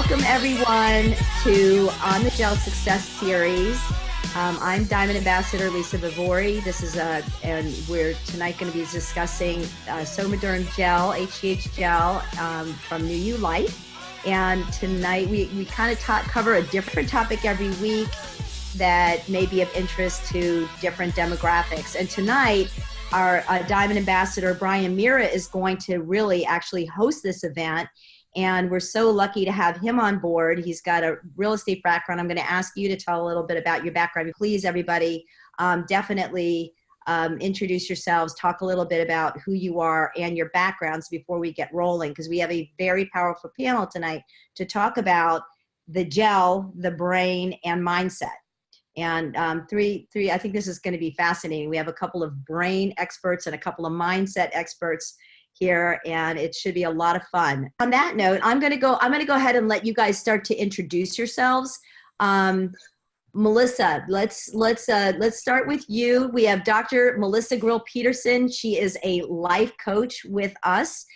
Welcome everyone to On the Gel Success Series. I'm Diamond Ambassador Lisa Vivori. This is and we're tonight going to be discussing Somaderm Gel, HGH Gel from New You Life. And tonight we kind of cover a different topic every week that may be of interest to different demographics. And tonight, our Diamond Ambassador Brian Mira is going to really actually host this event. And we're so lucky to have him on board. He's got a real estate background. I'm going to ask you to tell a little bit about your background. Please, everybody, definitely introduce yourselves, talk a little bit about who you are and your backgrounds before we get rolling, because we have a very powerful panel tonight to talk about the gel, the brain, and mindset. And I think this is going to be fascinating. We have a couple of brain experts and a couple of mindset experts here, and it should be a lot of fun. On that note, I'm going to go ahead and let you guys start to introduce yourselves. Melissa, let's start with you. We have Dr. Melissa Grill-Peterson. She is a life coach with us,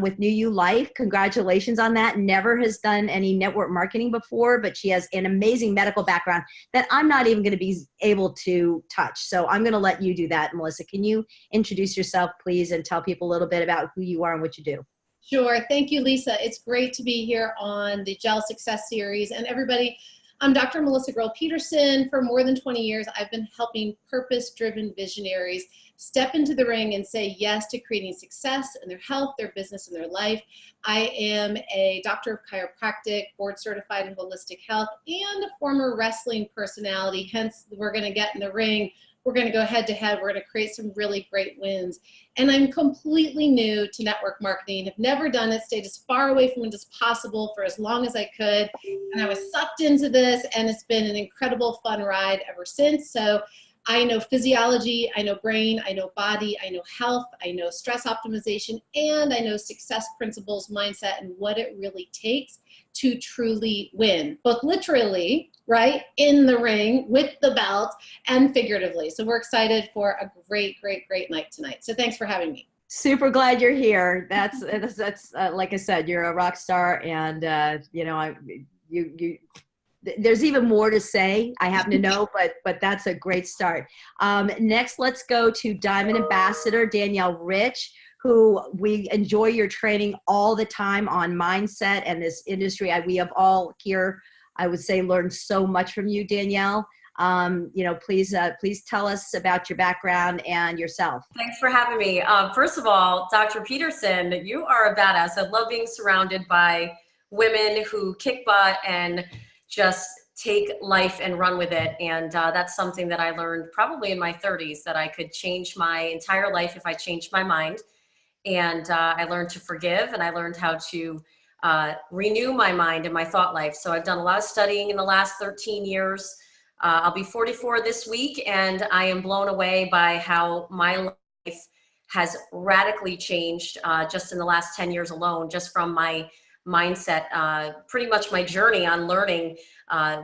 with New You Life. Congratulations on that. Never has done any network marketing before, but she has an amazing medical background that I'm not even going to be able to touch. So I'm going to let you do that, Melissa. Can you introduce yourself, please, and tell people a little bit about who you are and what you do? Sure. Thank you, Lisa. It's great to be here on the Gel Success Series. And everybody, I'm Dr. Melissa Grill-Peterson. For more than 20 years, I've been helping purpose-driven visionaries step into the ring and say yes to creating success in their health, their business, and their life. I am a doctor of chiropractic, board certified in holistic health, and a former wrestling personality. Hence, we're going to get in the ring. We're going to go head to head. We're going to create some really great wins. And I'm completely new to network marketing. Have never done it, stayed as far away from it as possible for as long as I could. And I was sucked into this, and it's been an incredible fun ride ever since. So I know physiology, I know brain, I know body, I know health, I know stress optimization, and I know success principles, mindset, and what it really takes to truly win, both literally, right, in the ring with the belt, and figuratively. So we're excited for a great, great, great night tonight. So thanks for having me. Super glad you're here. That's like I said, you're a rock star, and there's even more to say, I happen to know, but that's a great start. Next, let's go to Diamond Ambassador Danielle Rich, who we enjoy your training all the time on mindset and this industry. We have all here, I would say, learned so much from you, Danielle. Please tell us about your background and yourself. Thanks for having me. First of all, Dr. Peterson, you are a badass. I love being surrounded by women who kick butt and just take life and run with it. And that's something that I learned probably in my 30s, that I could change my entire life if I changed my mind. And I learned to forgive, and I learned how to renew my mind and my thought life. So I've done a lot of studying in the last 13 years. I'll be 44 this week, and I am blown away by how my life has radically changed just in the last 10 years alone, just from my mindset, pretty much my journey on learning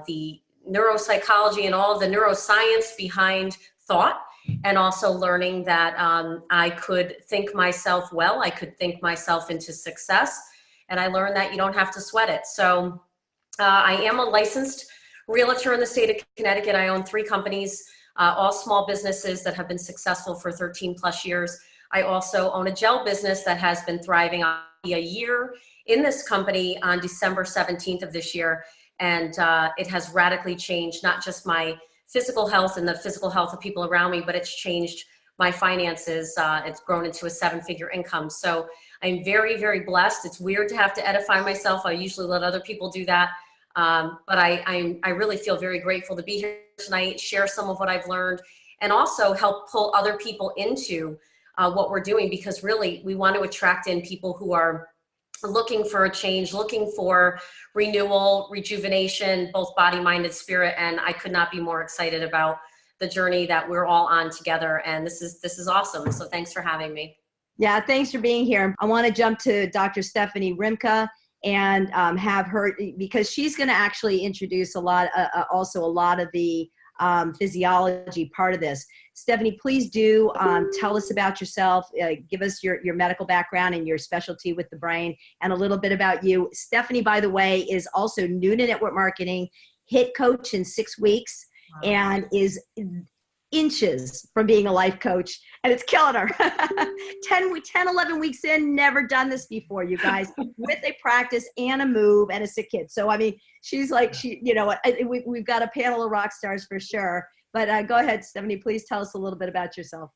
the neuropsychology and all of the neuroscience behind thought, and also learning that I could think myself well, I could think myself into success, and I learned that you don't have to sweat it. So I am a licensed realtor in the state of Connecticut. I own 3 companies, all small businesses that have been successful for 13 plus years. I also own a gel business that has been thriving on a year in this company on December 17th of this year. And it has radically changed not just my physical health and the physical health of people around me, but it's changed my finances. It's grown into a 7-figure income. So I'm very, very blessed. It's weird to have to edify myself. I usually let other people do that. But I really feel very grateful to be here tonight, share some of what I've learned, and also help pull other people into what we're doing, because really we want to attract in people who are looking for a change, looking for renewal, rejuvenation, both body, mind, and spirit. And I could not be more excited about the journey that we're all on together. And this is awesome. So thanks for having me. Yeah, thanks for being here. I want to jump to Dr. Stephanie Rimka and have her, because she's going to actually introduce also a lot of the physiology part of this. Stephanie, please do tell us about yourself. Give us your medical background and your specialty with the brain, and a little bit about you. Stephanie, by the way, is also new to network marketing, hit coach in 6 weeks, and is inches from being a life coach, and it's killing her. 11 weeks in, never done this before, you guys, with a practice and a move and a sick kid. So, I mean, she's like, we've got a panel of rock stars for sure. But go ahead, Stephanie, please tell us a little bit about yourself.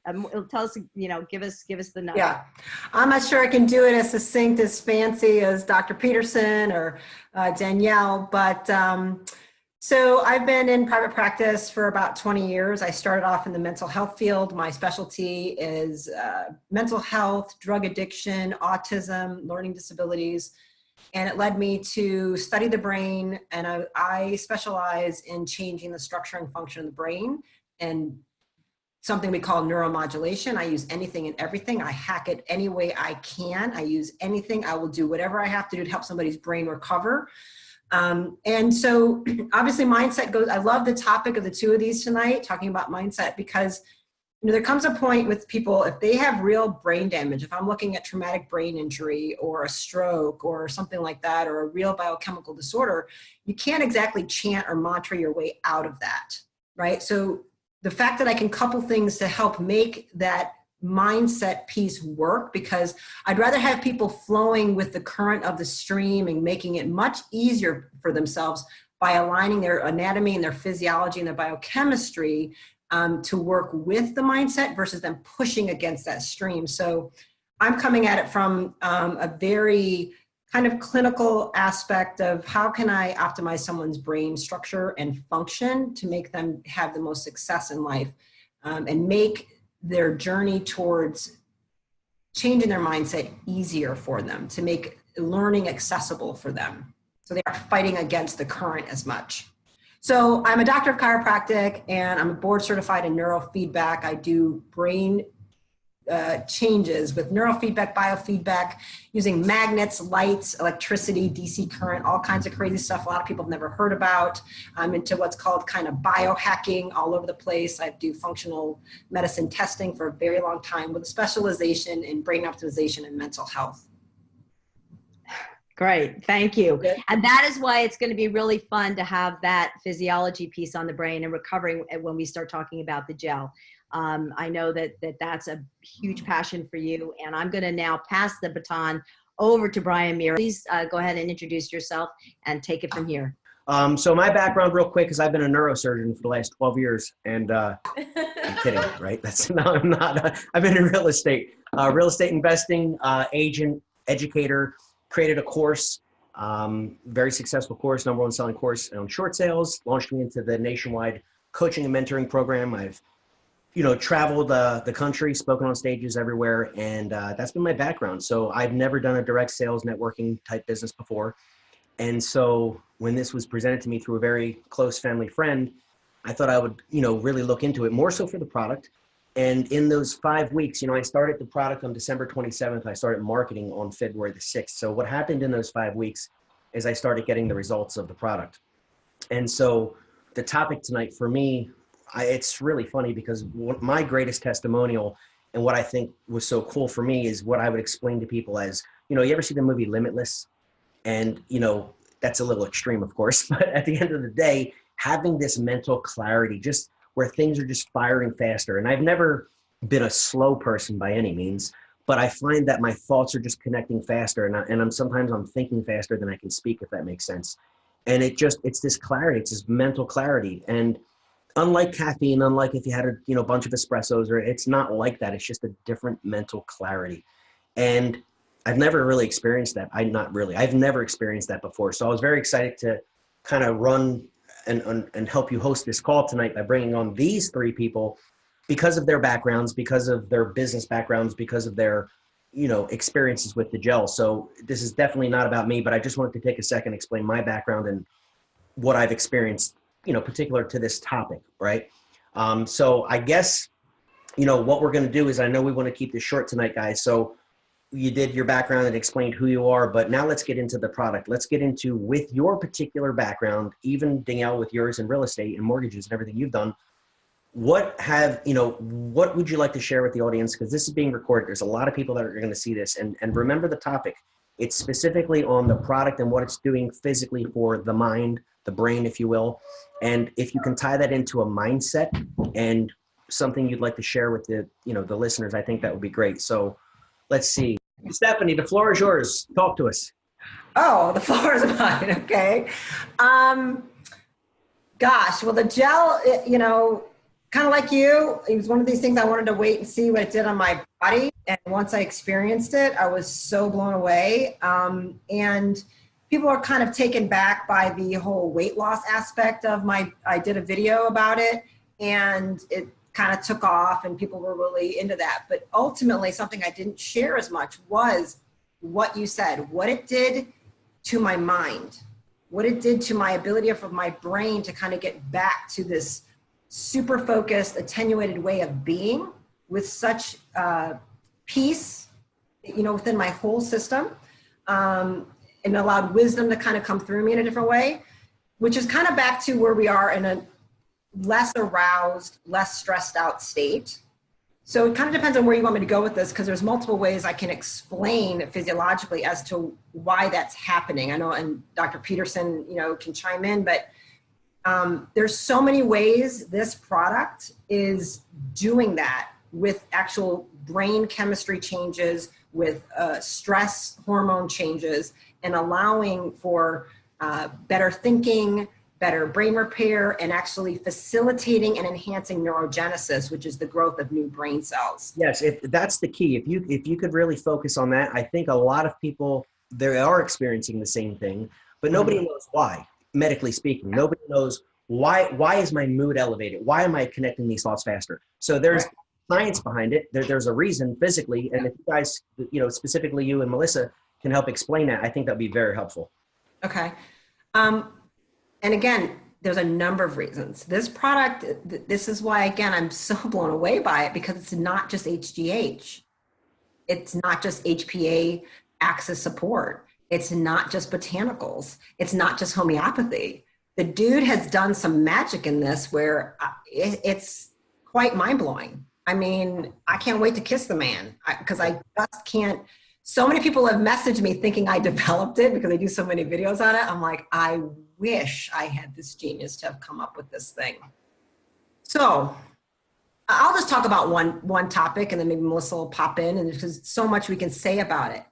Tell us, give us the nugget. Yeah, I'm not sure I can do it as succinct, as fancy as Dr. Peterson or Danielle, but so I've been in private practice for about 20 years. I started off in the mental health field. My specialty is mental health, drug addiction, autism, learning disabilities. And it led me to study the brain. And I specialize in changing the structure and function of the brain and something we call neuromodulation. I use anything and everything. I hack it any way I can. I use anything. I will do whatever I have to do to help somebody's brain recover. And so obviously mindset goes, I love the topic of the two of these tonight, talking about mindset, because there comes a point with people, if they have real brain damage, if I'm looking at traumatic brain injury or a stroke or something like that, or a real biochemical disorder, you can't exactly chant or mantra your way out of that, right? So the fact that I can couple things to help make that mindset piece work, because I'd rather have people flowing with the current of the stream and making it much easier for themselves by aligning their anatomy and their physiology and their biochemistry to work with the mindset versus them pushing against that stream. So I'm coming at it from a very kind of clinical aspect of how can I optimize someone's brain structure and function to make them have the most success in life, and make their journey towards changing their mindset easier for them, to make learning accessible for them, so they aren't fighting against the current as much. So I'm a doctor of chiropractic, and I'm board certified in neurofeedback. I do brain changes with neurofeedback, biofeedback, using magnets, lights, electricity, DC current, all kinds of crazy stuff a lot of people have never heard about. I'm into what's called kind of biohacking all over the place. I do functional medicine testing for a very long time with a specialization in brain optimization and mental health. Great, thank you. And that is why it's going to be really fun to have that physiology piece on the brain and recovering when we start talking about the gel. I know that's a huge passion for you, and I'm going to now pass the baton over to Brian Meara. Please go ahead and introduce yourself and take it from here. So my background real quick is I've been a neurosurgeon for the last 12 years, and I'm kidding, right? I'm not. I've been in real estate investing, agent, educator, created a course, very successful course, #1 selling course on short sales, launched me into the nationwide coaching and mentoring program. I've traveled the country, spoken on stages everywhere, and that's been my background. So I've never done a direct sales networking type business before. And so when this was presented to me through a very close family friend, I thought I would, really look into it more so for the product. And in those 5 weeks, I started the product on December 27th. I started marketing on February the 6th. So what happened in those 5 weeks is I started getting the results of the product. And so the topic tonight for me, it's really funny because my greatest testimonial and what I think was so cool for me is what I would explain to people as, you ever see the movie Limitless? And, that's a little extreme, of course, but at the end of the day, having this mental clarity, just where things are just firing faster. And I've never been a slow person by any means, but I find that my thoughts are just connecting faster. And sometimes I'm thinking faster than I can speak, if that makes sense. And it's this clarity, it's this mental clarity. And unlike caffeine, unlike if you had a bunch of espressos, it's not like that. It's just a different mental clarity. And I've never really experienced that. I've never experienced that before. So I was very excited to kind of run and help you host this call tonight by bringing on these three people because of their backgrounds, because of their business backgrounds, because of their, experiences with the gel. So this is definitely not about me, but I just wanted to take a second, explain my background and what I've experienced, particular to this topic, right? So I guess, what we're going to do is, I know we want to keep this short tonight, guys. So you did your background and explained who you are, but now let's get into the product. Let's get into, with your particular background, even Danielle with yours in real estate and mortgages and everything you've done, what would you like to share with the audience? Because this is being recorded. There's a lot of people that are going to see this, and remember the topic. It's specifically on the product and what it's doing physically for the mind, the brain, if you will. And if you can tie that into a mindset and something you'd like to share with the listeners, I think that would be great. So let's see. Stephanie, the floor is yours. Talk to us. Oh, the floor is mine. Okay. Gosh, well, the gel, kind of like you, it was one of these things I wanted to wait and see what it did on my body. And once I experienced it, I was so blown away. And people are kind of taken back by the whole weight loss aspect of I did a video about it, and it kind of took off and people were really into that. But ultimately, something I didn't share as much was what you said, what it did to my mind, what it did to my ability of my brain to kind of get back to this super focused, attenuated way of being with such peace, within my whole system, and allowed wisdom to kind of come through me in a different way, which is kind of back to where we are in a less aroused, less stressed out state. So it kind of depends on where you want me to go with this, because there's multiple ways I can explain physiologically as to why that's happening. I know, and Dr. Peterson, can chime in, but there's so many ways this product is doing that with actual brain chemistry changes, with stress hormone changes, and allowing for better thinking, better brain repair, and actually facilitating and enhancing neurogenesis, which is the growth of new brain cells. Yes, that's the key. If you could really focus on that, I think a lot of people, they are experiencing the same thing, but nobody knows why, medically speaking. Nobody knows why is my mood elevated? Why am I connecting these thoughts faster? So there's science behind it. There's a reason physically, and if you guys, specifically you and Melissa, can help explain that, I think that'd be very helpful. Okay. And again, there's a number of reasons. This product, this is why, again, I'm so blown away by it, because it's not just HGH. It's not just HPA axis support. It's not just botanicals. It's not just homeopathy. The dude has done some magic in this where it's quite mind-blowing. I mean, I can't wait to kiss the man, because I just can't. So many people have messaged me thinking I developed it because I do so many videos on it. I'm like, I wish I had this genius to have come up with this thing. So I'll just talk about one topic, and then maybe Melissa will pop in, and there's so much we can say about it.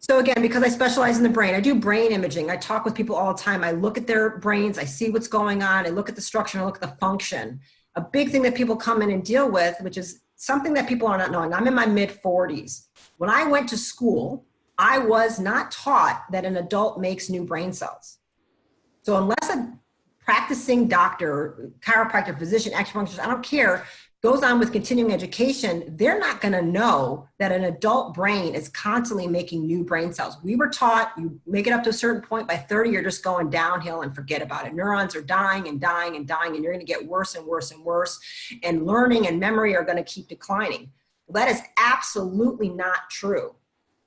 So again, because I specialize in the brain, I do brain imaging. I talk with people all the time. I look at their brains. I see what's going on. I look at the structure. I look at the function. A big thing that people come in and deal with, which is something that people are not knowing. I'm in my mid-40s. When I went to school, I was not taught that an adult makes new brain cells. So unless a practicing doctor, chiropractor, physician, acupuncturist, I don't care, goes on with continuing education, they're not going to know that an adult brain is constantly making new brain cells. We were taught you make it up to a certain point, by 30, you're just going downhill and forget about it. Neurons are dying and dying and dying, and you're going to get worse and worse and worse, and learning and memory are going to keep declining. Well, that is absolutely not true.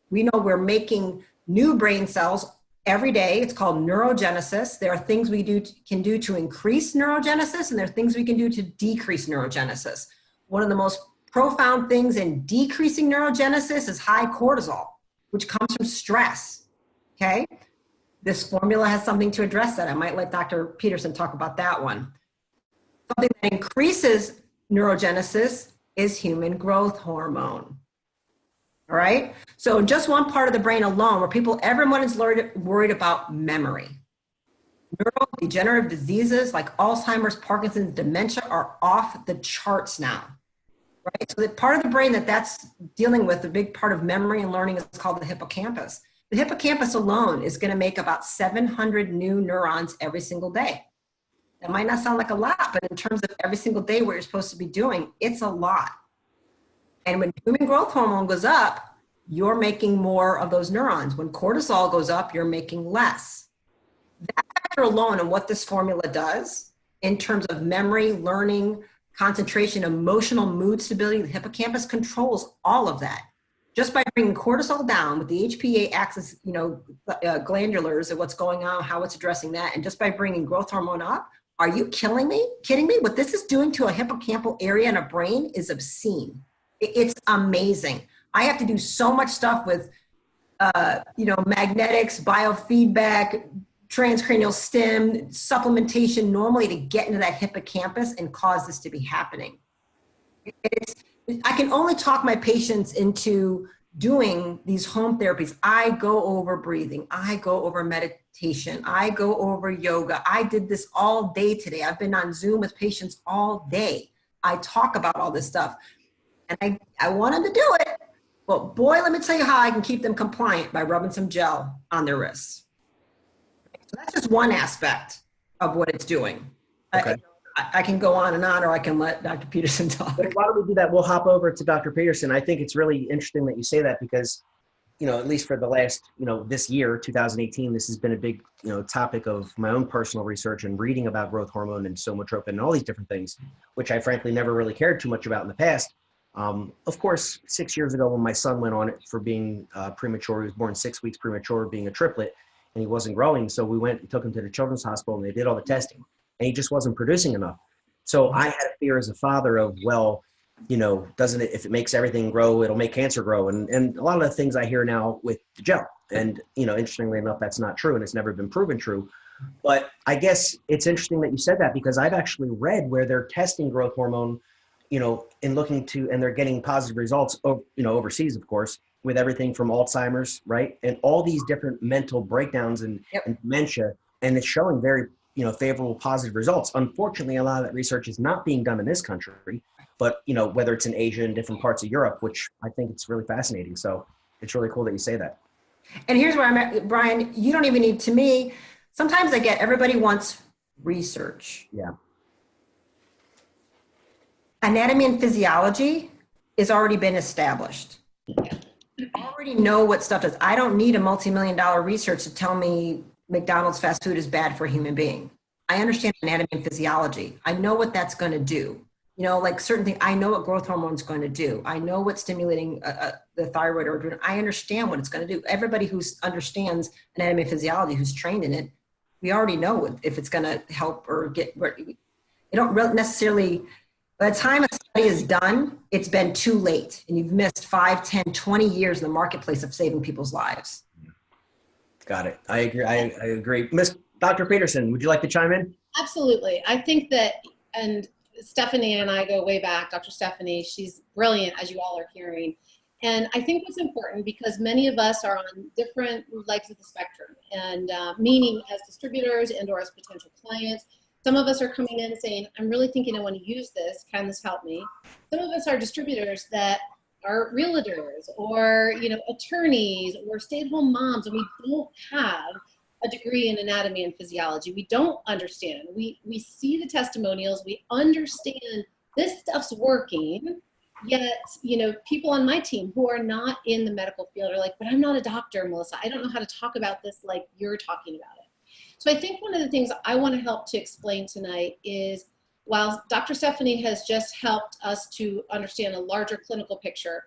We know we're making new brain cells every day. It's called neurogenesis. There are things we can do to increase neurogenesis, and there are things we can do to decrease neurogenesis. One of the most profound things in decreasing neurogenesis is high cortisol, which comes from stress. Okay? This formula has something to address that. I might let Dr. Peterson talk about that one. Something that increases neurogenesis is human growth hormone. All right. So just one part of the brain alone, where everyone is worried about memory. Neurodegenerative diseases like Alzheimer's, Parkinson's, dementia are off the charts now. Right. So the part of the brain that's dealing with a big part of memory and learning is called the hippocampus. The hippocampus alone is going to make about 700 new neurons every single day. That might not sound like a lot, but in terms of every single day what you're supposed to be doing, it's a lot. And when human growth hormone goes up, you're making more of those neurons. When cortisol goes up, you're making less. That factor alone and what this formula does in terms of memory, learning, concentration, emotional mood stability, the hippocampus controls all of that. just by bringing cortisol down with the HPA axis, glandulars and what's going on, how it's addressing that, and just by bringing growth hormone up, are you kidding me? What this is doing to a hippocampal area in a brain is obscene. It's amazing. I have to do so much stuff with, magnetics, biofeedback, transcranial stim, supplementation normally to get into that hippocampus and cause this to be happening. I can only talk my patients into doing these home therapies. I go over breathing. I go over meditation. I go over yoga. I did this all day today. I've been on Zoom with patients all day. I talk about all this stuff. And I want them to do it. But boy, let me tell you how I can keep them compliant by rubbing some gel on their wrists. So that's just one aspect of what it's doing. Okay. I can go on, or I can let Dr. Peterson talk. Why don't we do that? We'll hop over to Dr. Peterson. I think it's really interesting that you say that because, at least for the last, this year, 2018, this has been a big, topic of my own personal research and reading about growth hormone and somatropin and all these different things, which I frankly never really cared too much about in the past. Of course, 6 years ago when my son went on it for being premature, he was born 6 weeks premature, being a triplet, and he wasn't growing. So we took him to the children's hospital and they did all the testing. And he just wasn't producing enough. So I had a fear as a father of, doesn't it, if it makes everything grow, it'll make cancer grow. And a lot of the things I hear now with the gel. And, interestingly enough, that's not true and it's never been proven true. But I guess it's interesting that you said that because I've actually read where they're testing growth hormone, and they're getting positive results, overseas, of course, with everything from Alzheimer's, right? And all these different mental breakdowns and dementia. And it's showing very favorable positive results. Unfortunately, a lot of that research is not being done in this country, but whether it's in Asia and different parts of Europe, which I think it's really fascinating. So it's really cool that you say that. And here's where I'm at, Brian, you don't even need, to me, sometimes I get everybody wants research. Yeah. Anatomy and physiology has already been established. I already know what stuff does. I don't need a multi-million-dollar research to tell me McDonald's fast food is bad for a human being. I understand anatomy and physiology. I know what that's going to do. Like certain things, I know what growth hormone is going to do. I know what's stimulating the thyroid or adrenal. I understand what it's going to do. Everybody who understands anatomy and physiology, who's trained in it, we already know if it's going to help or get. You don't necessarily, by the time a study is done, it's been too late. And you've missed 5, 10, 20 years in the marketplace of saving people's lives. Got it. I agree. I agree. Dr. Peterson, would you like to chime in? Absolutely. I think that, and Stephanie and I go way back, Dr. Stephanie, she's brilliant, as you all are hearing. And I think what's important, because many of us are on different legs of the spectrum, and meaning as distributors and or as potential clients. Some of us are coming in and saying, I'm really thinking I want to use this. Can this help me? Some of us are distributors that are realtors or attorneys or stay-at-home moms, and we don't have a degree in anatomy and physiology. We don't understand. We see the testimonials. We understand this stuff's working. Yet, people on my team who are not in the medical field are like, but I'm not a doctor, Melissa. I don't know how to talk about this like you're talking about it. So I think one of the things I want to help to explain tonight is, while Dr. Stephanie has just helped us to understand a larger clinical picture,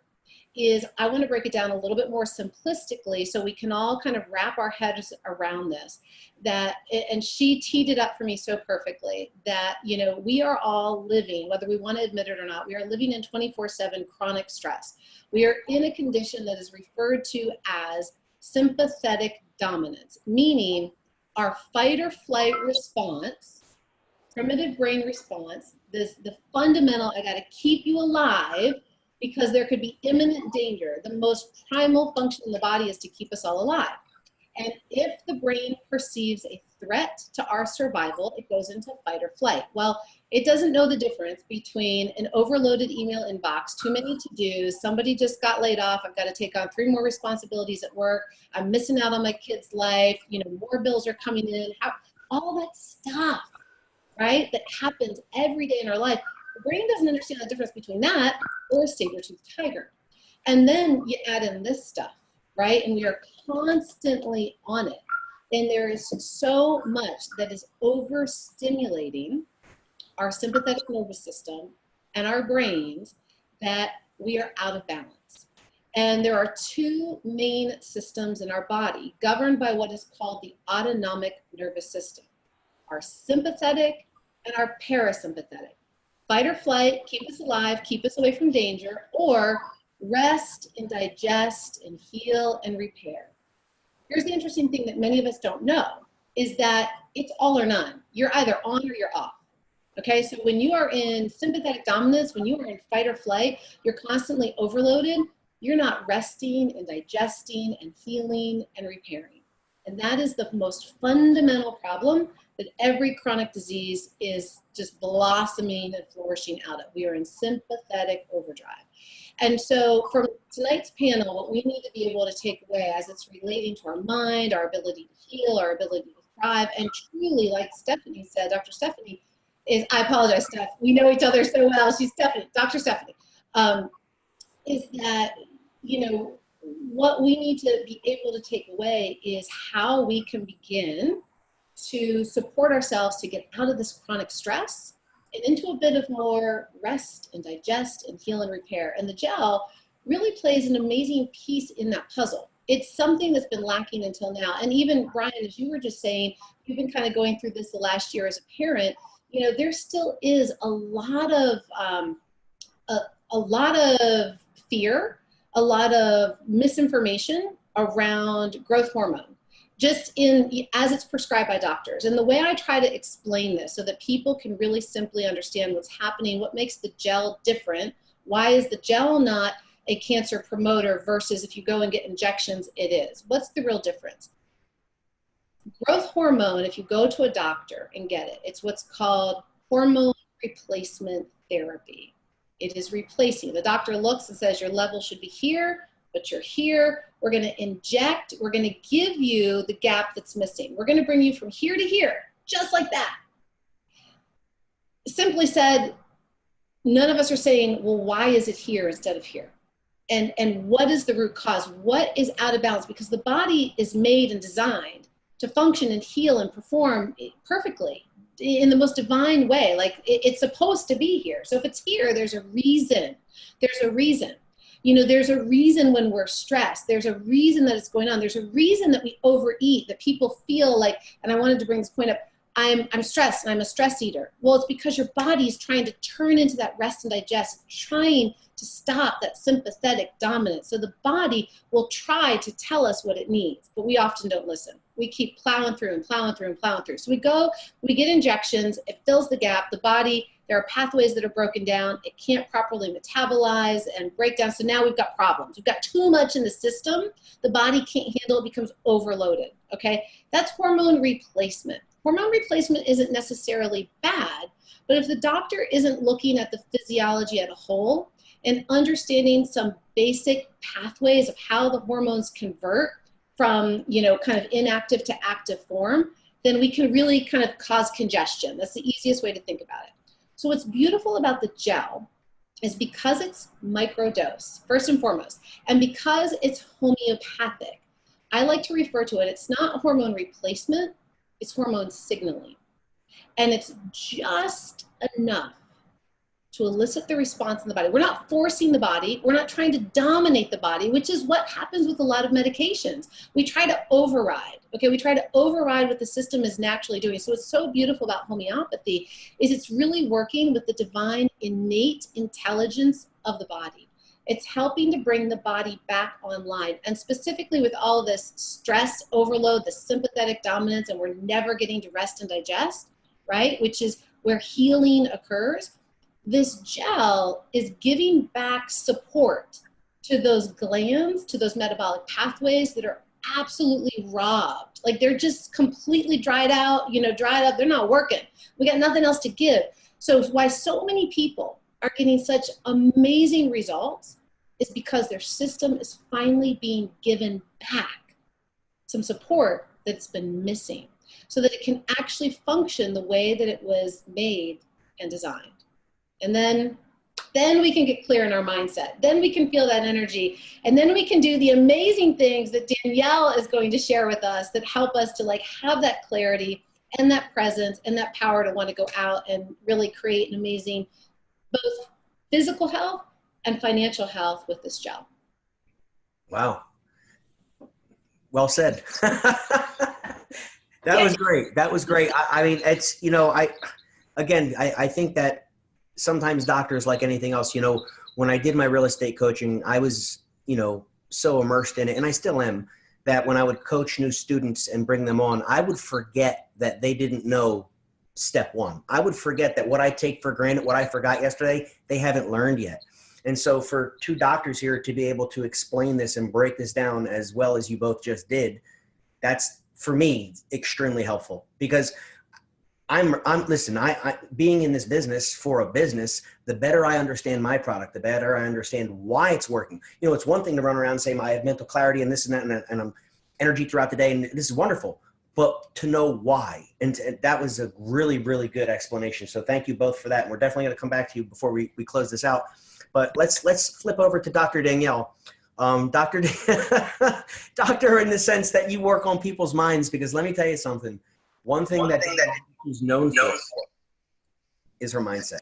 is I want to break it down a little bit more simplistically so we can all kind of wrap our heads around this. And she teed it up for me so perfectly that, we are all living, whether we want to admit it or not, we are living in 24/7 chronic stress. We are in a condition that is referred to as sympathetic dominance, meaning our fight or flight response, primitive brain response, the fundamental, I got to keep you alive because there could be imminent danger. The most primal function in the body is to keep us all alive. And if the brain perceives a threat to our survival, it goes into fight or flight. Well, it doesn't know the difference between an overloaded email inbox, too many to-dos, somebody just got laid off, I've got to take on 3 more responsibilities at work, I'm missing out on my kid's life, more bills are coming in, all that stuff, right, that happens every day in our life. The brain doesn't understand the difference between that or a saber-toothed tiger. And then you add in this stuff, right? And we are constantly on it. And there is so much that is overstimulating our sympathetic nervous system and our brains that we are out of balance. And there are two main systems in our body governed by what is called the autonomic nervous system, our sympathetic and our parasympathetic. Fight or flight, keep us alive, keep us away from danger, or rest and digest and heal and repair. Here's the interesting thing that many of us don't know is that it's all or none. You're either on or you're off. Okay, so when you are in sympathetic dominance, when you are in fight or flight, you're constantly overloaded. You're not resting and digesting and healing and repairing. And that is the most fundamental problem that every chronic disease is just blossoming and flourishing out of. We are in sympathetic overdrive. And so from tonight's panel, what we need to be able to take away as it's relating to our mind, our ability to heal, our ability to thrive, and truly, like Stephanie said, Dr. Stephanie, is, I apologize, Steph, we know each other so well, she's Stephanie, Dr. Stephanie, is that, you know, what we need to be able to take away is how we can begin to support ourselves to get out of this chronic stress and into a bit of more rest and digest and heal and repair. And the gel really plays an amazing piece in that puzzle. It's something that's been lacking until now. And even Brian, as you were just saying, you've been kind of going through this the last year as a parent, you know, there still is a lot of fear, a lot of misinformation around growth hormone, just as it's prescribed by doctors. And the way I try to explain this so that people can really simply understand what's happening, what makes the gel different, why is the gel not a cancer promoter versus if you go and get injections, it is. What's the real difference? Growth hormone, if you go to a doctor and get it, it's what's called hormone replacement therapy. It is replacing. The doctor looks and says your level should be here, but you're here. We're going to inject. We're going to give you the gap that's missing. We're going to bring you from here to here, just like that. Simply said, none of us are saying, well, why is it here instead of here? And what is the root cause? What is out of balance? Because the body is made and designed to function and heal and perform perfectly in the most divine way. Like it's supposed to be here. So if it's here, there's a reason. There's a reason. You know, there's a reason when we're stressed. There's a reason that it's going on. There's a reason that we overeat, that people feel like, and I wanted to bring this point up, I'm stressed and I'm a stress eater. Well, it's because your body's trying to turn into that rest and digest, trying to stop that sympathetic dominance. So the body will try to tell us what it needs, but we often don't listen. We keep plowing through and plowing through and plowing through. So we get injections, it fills the gap, the body, there are pathways that are broken down, it can't properly metabolize and break down. So now we've got problems. We've got too much in the system, the body can't handle it, becomes overloaded, okay? That's hormone replacement. Hormone replacement isn't necessarily bad, but if the doctor isn't looking at the physiology as a whole and understanding some basic pathways of how the hormones convert from, you know, kind of inactive to active form, then we can really kind of cause congestion. That's the easiest way to think about it. So what's beautiful about the gel is because it's microdose, first and foremost, and because it's homeopathic, I like to refer to it, it's not hormone replacement, it's hormone signaling. And it's just enough to elicit the response in the body. We're not forcing the body. We're not trying to dominate the body, which is what happens with a lot of medications. We try to override, okay? We try to override what the system is naturally doing. So what's so beautiful about homeopathy is it's really working with the divine innate intelligence of the body. It's helping to bring the body back online. And specifically with all this stress overload, the sympathetic dominance, and we're never getting to rest and digest, right? Which is where healing occurs. This gel is giving back support to those glands, to those metabolic pathways that are absolutely robbed. Like they're just completely dried out, you know, dried up, they're not working. We got nothing else to give. So why so many people are getting such amazing results is because their system is finally being given back some support that's been missing so that it can actually function the way that it was made and designed. And then we can get clear in our mindset. Then we can feel that energy. And then we can do the amazing things that Danielle is going to share with us that help us to like have that clarity and that presence and that power to want to go out and really create an amazing both physical health and financial health with this gel. Wow. Well said. That was great. That was great. I mean, it's, you know, I think that sometimes doctors, like anything else, you know, when I did my real estate coaching, I was, you know, so immersed in it, and I still am, that when I would coach new students and bring them on, I would forget that they didn't know step one. I would forget that what I take for granted, what I forgot yesterday, they haven't learned yet. And so for two doctors here to be able to explain this and break this down as well as you both just did, that's, for me, extremely helpful, because listen, I being in this business for a business, the better I understand my product, the better I understand why it's working. You know, it's one thing to run around and say, I have mental clarity and this and that, and I'm energy throughout the day, and this is wonderful, but to know why. And that was a really, really good explanation. So thank you both for that. And we're definitely going to come back to you before we close this out. But let's flip over to Dr. Danielle. Doctor, in the sense that you work on people's minds, because let me tell you something. One thing that she's known for is her mindset.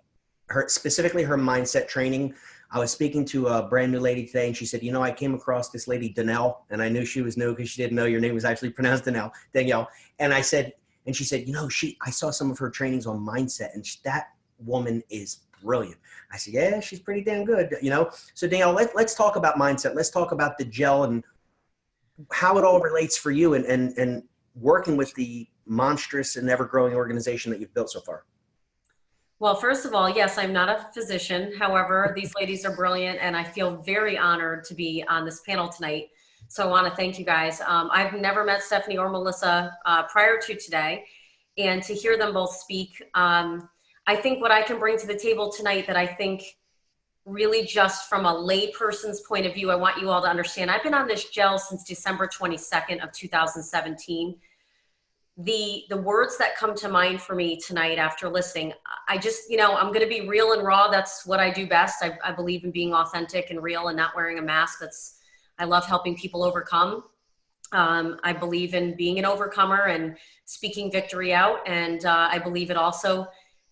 Specifically her mindset training. I was speaking to a brand new lady today, and she said, you know, I came across this lady, Danielle, and I knew she was new because she didn't know your name was actually pronounced Danielle. And she said, you know, I saw some of her trainings on mindset, and that woman is brilliant. I said, yeah, she's pretty damn good, you know? So Danielle, let's talk about mindset. Let's talk about the gel and how it all relates for you and working with the monstrous and ever-growing organization that you've built so far. Well, first of all, yes, I'm not a physician. However, these ladies are brilliant, and I feel very honored to be on this panel tonight. So I want to thank you guys. I've never met Stephanie or Melissa prior to today, and to hear them both speak, I think what I can bring to the table tonight that I think really just from a lay person's point of view, I want you all to understand. I've been on this gel since December 22nd of 2017. The words that come to mind for me tonight after listening, I just, you know, I'm going to be real and raw. That's what I do best. I believe in being authentic and real and not wearing a mask. I love helping people overcome. I believe in being an overcomer and speaking victory out. And I believe it also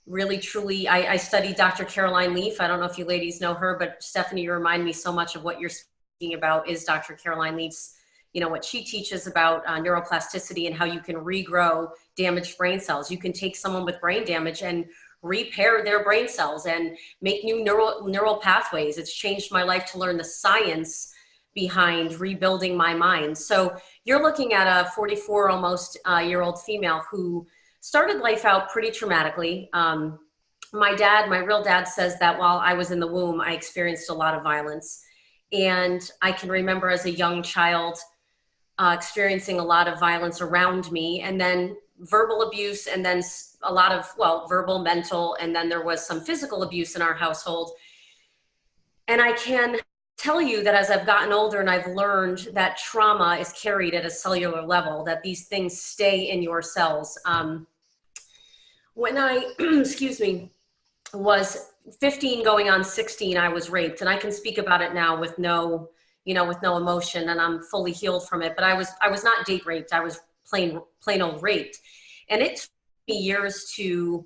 really, truly, I studied Dr. Caroline Leaf. I don't know if you ladies know her, but Stephanie, you remind me so much of what you're speaking about is Dr. Caroline Leaf's, you know, what she teaches about neuroplasticity and how you can regrow damaged brain cells. You can take someone with brain damage and repair their brain cells and make new neural pathways. It's changed my life to learn the science behind rebuilding my mind. So you're looking at a 44 almost year-old female who started life out pretty traumatically. My real dad says that while I was in the womb, I experienced a lot of violence. And I can remember as a young child experiencing a lot of violence around me, and then verbal abuse, and then a lot of, well, verbal, mental, and then there was some physical abuse in our household. And I can tell you that as I've gotten older and I've learned that trauma is carried at a cellular level, that these things stay in your cells. When I, excuse me, was 15 going on 16, I was raped, and I can speak about it now with no, you know, with no emotion, and I'm fully healed from it. But I was not date raped. I was plain old raped. And it took me years to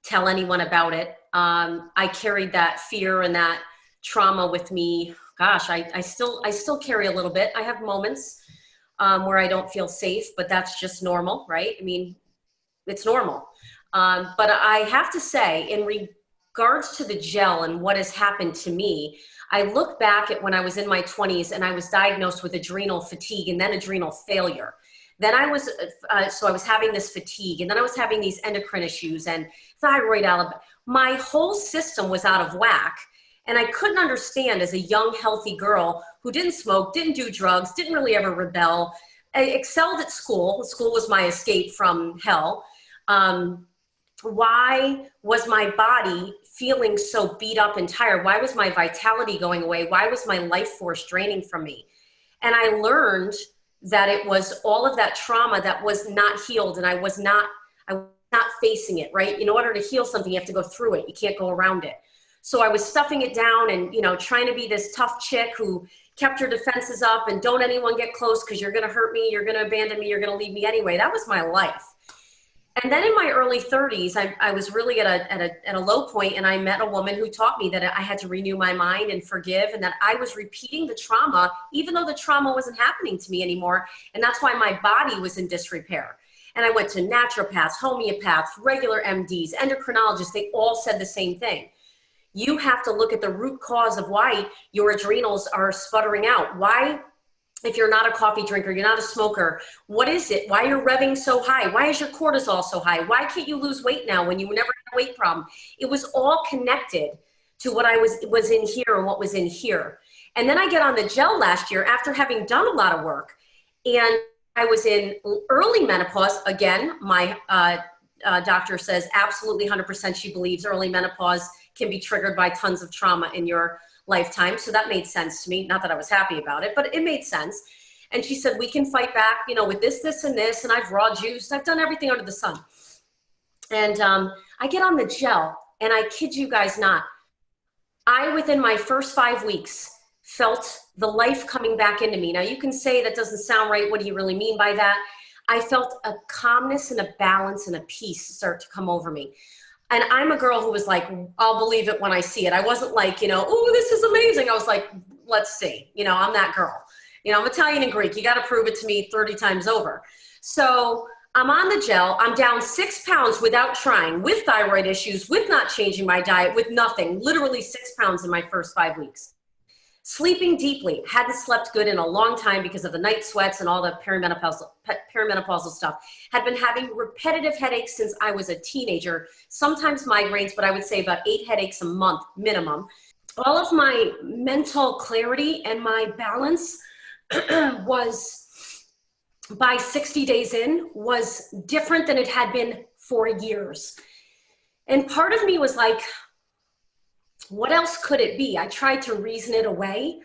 tell anyone about it. I carried that fear and that trauma with me. Gosh, I still carry a little bit. I have moments where I don't feel safe, but that's just normal, right? I mean, it's normal. But I have to say, in regards to the gel and what has happened to me, I look back at when I was in my 20s and I was diagnosed with adrenal fatigue and then adrenal failure. Then I was having this fatigue, and then I was having these endocrine issues and thyroid. My whole system was out of whack. And I couldn't understand, as a young, healthy girl who didn't smoke, didn't do drugs, didn't really ever rebel, I excelled at school. School was my escape from hell. Why was my body feeling so beat up and tired? Why was my vitality going away? Why was my life force draining from me? And I learned that it was all of that trauma that was not healed, and I was not facing it, right? In order to heal something, you have to go through it. You can't go around it. So I was stuffing it down and, you know, trying to be this tough chick who kept her defenses up and don't anyone get close because you're going to hurt me, you're going to abandon me, you're going to leave me anyway. That was my life. And then in my early 30s, I was really at a low point, and I met a woman who taught me that I had to renew my mind and forgive, and that I was repeating the trauma, even though the trauma wasn't happening to me anymore. And that's why my body was in disrepair. And I went to naturopaths, homeopaths, regular MDs, endocrinologists. They all said the same thing. You have to look at the root cause of why your adrenals are sputtering out. Why? If you're not a coffee drinker, you're not a smoker, what is it? Why you're revving so high? Why is your cortisol so high? Why can't you lose weight now when you never had a weight problem? It was all connected to what I was in here and what was in here. And then I get on the gel last year after having done a lot of work, and I was in early menopause. Again, my doctor says absolutely 100% she believes early menopause can be triggered by tons of trauma in your lifetime. So that made sense to me. Not that I was happy about it, but it made sense. And she said, we can fight back, you know, with this, this, and this. And I've raw juiced. I've done everything under the sun. And I get on the gel, and I kid you guys not, within my first 5 weeks, felt the life coming back into me. Now you can say that doesn't sound right. What do you really mean by that? I felt a calmness and a balance and a peace start to come over me. And I'm a girl who was like, I'll believe it when I see it. I wasn't like, you know, oh, this is amazing. I was like, let's see. You know, I'm that girl. You know, I'm Italian and Greek. You got to prove it to me 30 times over. So I'm on the gel. I'm down 6 pounds without trying, with thyroid issues, with not changing my diet, with nothing. Literally 6 pounds in my first 5 weeks. Sleeping deeply. Hadn't slept good in a long time because of the night sweats and all the perimenopausal stuff. Had been having repetitive headaches since I was a teenager, sometimes migraines, but I would say about 8 headaches a month minimum. All of my mental clarity and my balance was, by 60 days in, was different than it had been for years. And part of me was like, what else could it be? I tried to reason it away.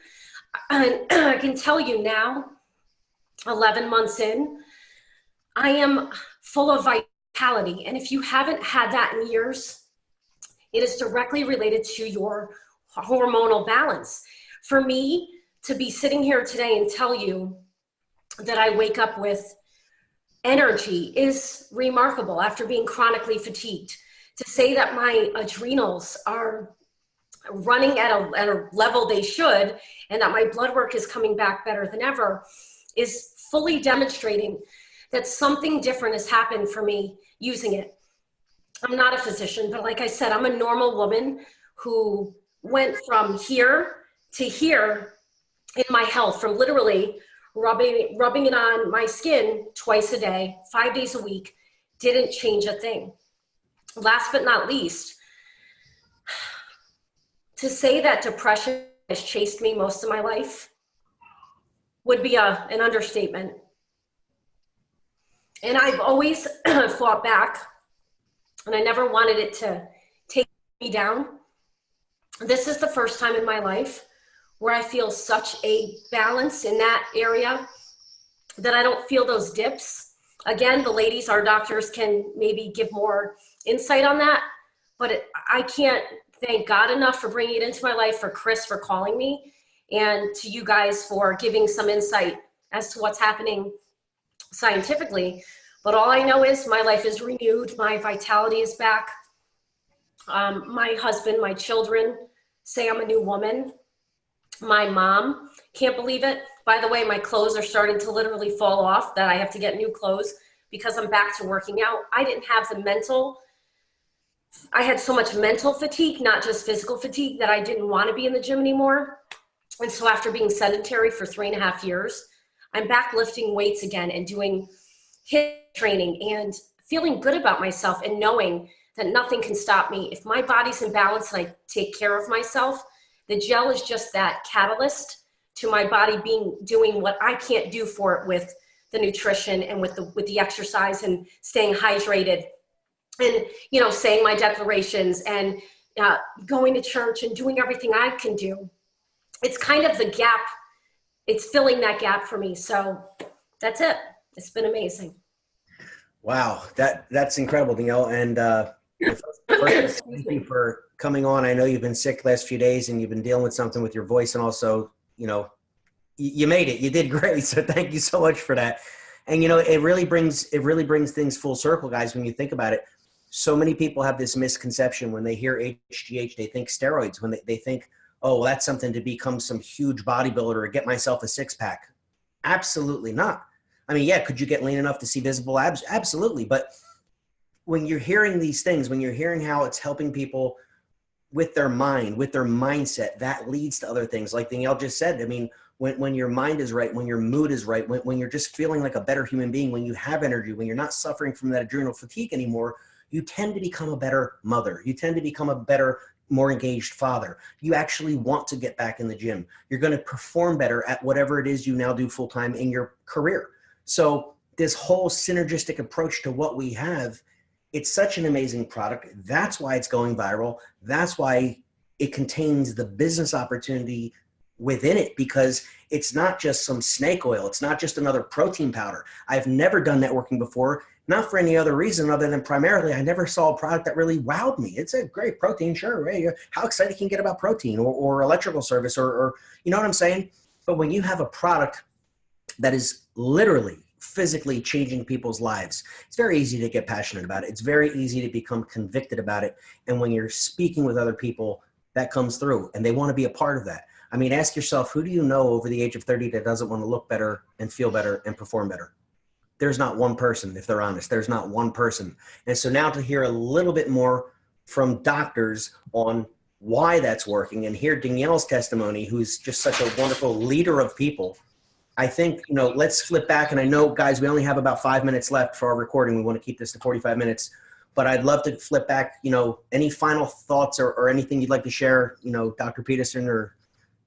And I can tell you now, 11 months in, I am full of vitality. And if you haven't had that in years, it is directly related to your hormonal balance. For me to be sitting here today and tell you that I wake up with energy is remarkable after being chronically fatigued. To say that my adrenals are running at a level they should, and that my blood work is coming back better than ever, is fully demonstrating that something different has happened for me using it. I'm not a physician, but like I said, I'm a normal woman who went from here to here in my health, from literally rubbing it on my skin twice a day, 5 days a week, didn't change a thing. Last but not least, to say that depression has chased me most of my life would be an understatement. And I've always fought back, and I never wanted it to take me down. This is the first time in my life where I feel such a balance in that area that I don't feel those dips. Again, the ladies, our doctors, can maybe give more insight on that, but I can't thank God enough for bringing it into my life, for Chris for calling me, and to you guys for giving some insight as to what's happening scientifically. But all I know is my life is renewed. My vitality is back. My husband, my children say I'm a new woman. My mom can't believe it. By the way, my clothes are starting to literally fall off, that I have to get new clothes because I'm back to working out. I had so much mental fatigue, not just physical fatigue, that I didn't want to be in the gym anymore. And so after being sedentary for 3.5 years, I'm back lifting weights again and doing HIIT training and feeling good about myself and knowing that nothing can stop me. If my body's in balance and I take care of myself, the gel is just that catalyst to my body doing what I can't do for it with the nutrition and with the exercise and staying hydrated. And, you know, saying my declarations and going to church and doing everything I can do. It's kind of the gap. It's filling that gap for me. So that's it. It's been amazing. Wow. That's incredible, Danielle. And first, thank you for coming on. I know you've been sick the last few days and you've been dealing with something with your voice, and also, you know, you made it. You did great. So thank you so much for that. And you know, it really brings things full circle, guys, when you think about it. So many people have this misconception when they hear HGH, they think steroids, when they think, oh, well, that's something to become some huge bodybuilder or get myself a six pack. Absolutely not. I mean, yeah, could you get lean enough to see visible abs? Absolutely. But when you're hearing these things, when you're hearing how it's helping people with their mind, with their mindset, that leads to other things. Like Danielle just said, I mean, when your mind is right, when your mood is right, when you're just feeling like a better human being, when you have energy, when you're not suffering from that adrenal fatigue anymore, you tend to become a better mother. You tend to become a better, more engaged father. You actually want to get back in the gym. You're going to perform better at whatever it is you now do full time in your career. So this whole synergistic approach to what we have, it's such an amazing product. That's why it's going viral. That's why it contains the business opportunity within it, because it's not just some snake oil. It's not just another protein powder. I've never done networking before, not for any other reason other than primarily I never saw a product that really wowed me. It's a great protein, sure. Hey, how excited can you get about protein or electrical service or you know what I'm saying? But when you have a product that is literally physically changing people's lives, it's very easy to get passionate about it. It's very easy to become convicted about it. And when you're speaking with other people, that comes through and they want to be a part of that. I mean, ask yourself, who do you know over the age of 30 that doesn't want to look better and feel better and perform better? There's not one person, if they're honest. There's not one person. And so now to hear a little bit more from doctors on why that's working and hear Danielle's testimony, who's just such a wonderful leader of people, I think, you know, let's flip back. And I know, guys, we only have about 5 minutes left for our recording. We want to keep this to 45 minutes. But I'd love to flip back, you know, any final thoughts or anything you'd like to share, you know, Dr. Peterson or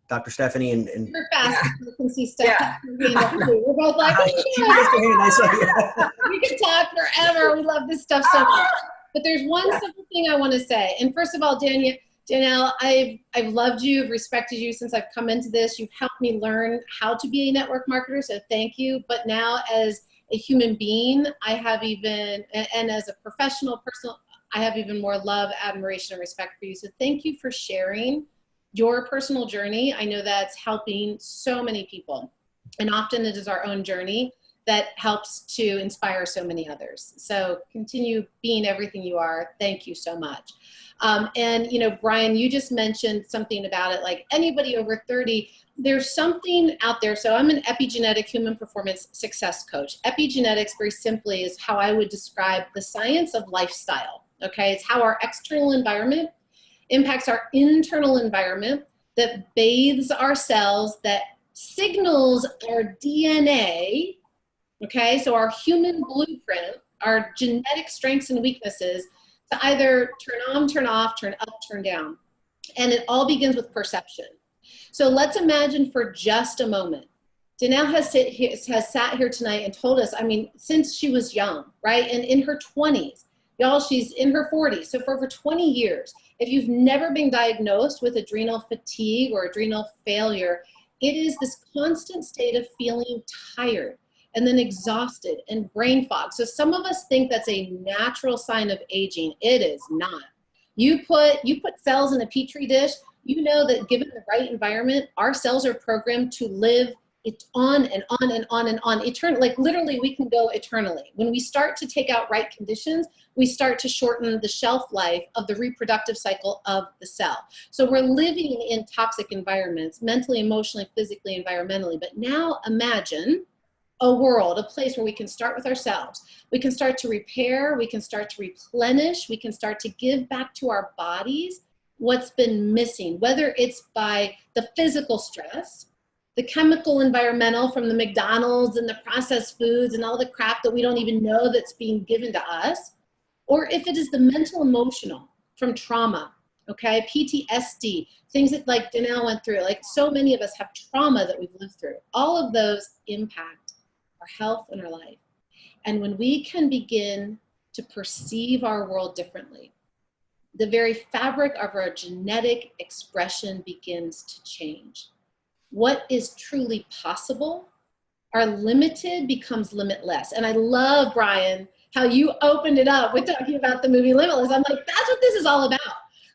Dr. Stephanie and You're fast. Yeah. You can see stuff. Yeah. We're both like, oh she my raised her hand. I saw you. God, we can talk forever. We love this stuff so much. But there's one simple thing I want to say. And first of all, Danielle, I've loved you, I've respected you since I've come into this. You've helped me learn how to be a network marketer, so thank you. But now as a human being, I have even, and as a professional person, I have even more love, admiration, and respect for you. So thank you for sharing your personal journey. I know that's helping so many people. And often it is our own journey that helps to inspire so many others. So continue being everything you are. Thank you so much. And, you know, Brian, you just mentioned something about it, like anybody over 30, there's something out there. So I'm an epigenetic human performance success coach. Epigenetics, very simply, is how I would describe the science of lifestyle. Okay, it's how our external environment impacts our internal environment, that bathes our cells, that signals our DNA, okay, so our human blueprint, our genetic strengths and weaknesses, to either turn on, turn off, turn up, turn down. And it all begins with perception. So let's imagine for just a moment, Danelle has sat here tonight and told us, I mean, since she was young, right, and in her 20s, y'all, she's in her 40s. So for over 20 years, if you've never been diagnosed with adrenal fatigue or adrenal failure, it is this constant state of feeling tired and then exhausted and brain fog. So some of us think that's a natural sign of aging. It is not. You put cells in a petri dish, you know that given the right environment, our cells are programmed to live it's on and on and on and on. Like literally we can go eternally. When we start to take out right conditions, we start to shorten the shelf life of the reproductive cycle of the cell. So we're living in toxic environments, mentally, emotionally, physically, environmentally. But now imagine a world, a place where we can start with ourselves. We can start to repair, we can start to replenish, we can start to give back to our bodies what's been missing, whether it's by the physical stress, the chemical environmental from the McDonald's and the processed foods and all the crap that we don't even know that's being given to us, or if it is the mental emotional from trauma, okay, PTSD, things that like Danelle went through, like so many of us have trauma that we've lived through. All of those impact our health and our life. And when we can begin to perceive our world differently, the very fabric of our genetic expression begins to change. What is truly possible, our limited becomes limitless. And I love, Brian, how you opened it up with talking about the movie Limitless. I'm like, that's what this is all about.